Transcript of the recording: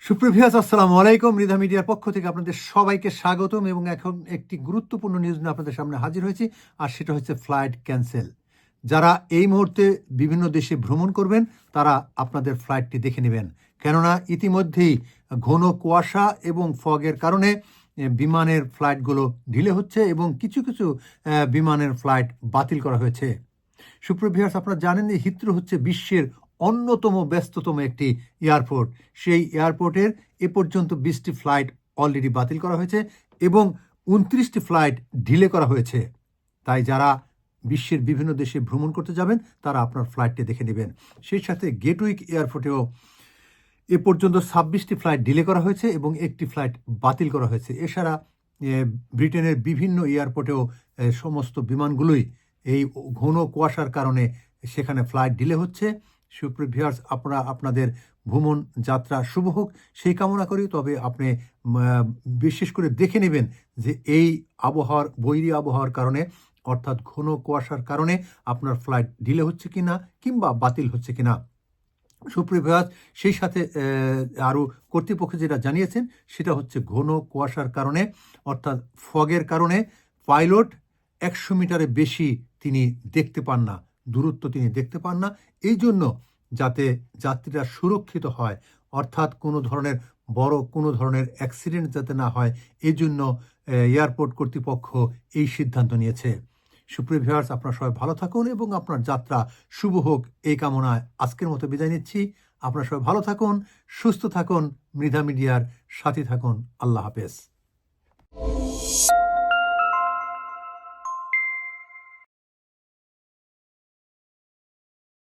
সুপ্রভিয়াস আসসালামু আলাইকুম। মৃধা মিডিয়ার পক্ষ থেকে আপনাদের সবাইকে স্বাগতম এবং এখন একটি গুরুত্বপূর্ণ নিউজ নিয়ে আপনাদের সামনে হাজির হয়েছি, আর সেটা হচ্ছে ফ্লাইট ক্যান্সেল। যারা এই মুহূর্তে বিভিন্ন দেশে ভ্রমণ করবেন তারা আপনাদের ফ্লাইটটি দেখে নেবেন, কেননা ইতিমধ্যেই ঘন কুয়াশা এবং ফগের কারণে বিমানের ফ্লাইটগুলো ঢিলে হচ্ছে এবং কিছু কিছু বিমানের ফ্লাইট বাতিল করা হয়েছে। সুপ্রভিয়াস, আপনারা জানেন যে হিথ্রো হচ্ছে বিশ্বের অন্যতম ব্যস্ততম একটি এয়ারপোর্ট। সেই এয়ারপোর্টের এ পর্যন্ত 20টি ফ্লাইট অলরেডি বাতিল করা হয়েছে এবং 29টি ফ্লাইট ঢিলে করা হয়েছে। তাই যারা বিশ্বের বিভিন্ন দেশে ভ্রমণ করতে যাবেন তারা আপনার ফ্লাইটটি দেখে নেবেন। সেই সাথে গেটউইক এয়ারপোর্টেও এ পর্যন্ত 26টি ফ্লাইট ডিলে করা হয়েছে এবং একটি ফ্লাইট বাতিল করা হয়েছে। এছাড়া ব্রিটেনের বিভিন্ন এয়ারপোর্টেও সমস্ত বিমানগুলোই এই ঘন কুয়াশার কারণে সেখানে ফ্লাইট ডিলে হচ্ছে। সুপ্রিভিয়ার্স, আপনারা আপনাদের ভ্রমণ যাত্রা শুভ হোক সেই কামনা করি। তবে আপনি বিশেষ করে দেখে নেবেন যে এই বৈরী আবহাওয়ার কারণে, অর্থাৎ ঘন কুয়াশার কারণে আপনার ফ্লাইট ডিলে হচ্ছে কিনা কিংবা বাতিল হচ্ছে কিনা। সুপ্রিভিয়াস, সেই সাথে আরও কর্তৃপক্ষ যেটা জানিয়েছেন সেটা হচ্ছে ঘন কুয়াশার কারণে, অর্থাৎ ফগের কারণে পাইলট 100 মিটারে বেশি তিনি দেখতে পান না, দূরত্ব তিনি দেখতে পান না। এই জন্য যাতে যাত্রীরা সুরক্ষিত হয়, অর্থাৎ কোনো ধরনের অ্যাক্সিডেন্ট যাতে না হয়, এই জন্য এয়ারপোর্ট কর্তৃপক্ষ এই সিদ্ধান্ত নিয়েছে। সুপ্রিয় ভিউয়ার্স, আপনারা সবাই ভালো থাকুন এবং আপনার যাত্রা শুভ হোক এই কামনায় আজকের মতো বিদায় নিচ্ছি। আপনারা সবাই ভালো থাকুন, সুস্থ থাকুন, মৃধা মিডিয়ার সাথে থাকুন। আল্লাহ হাফেজ।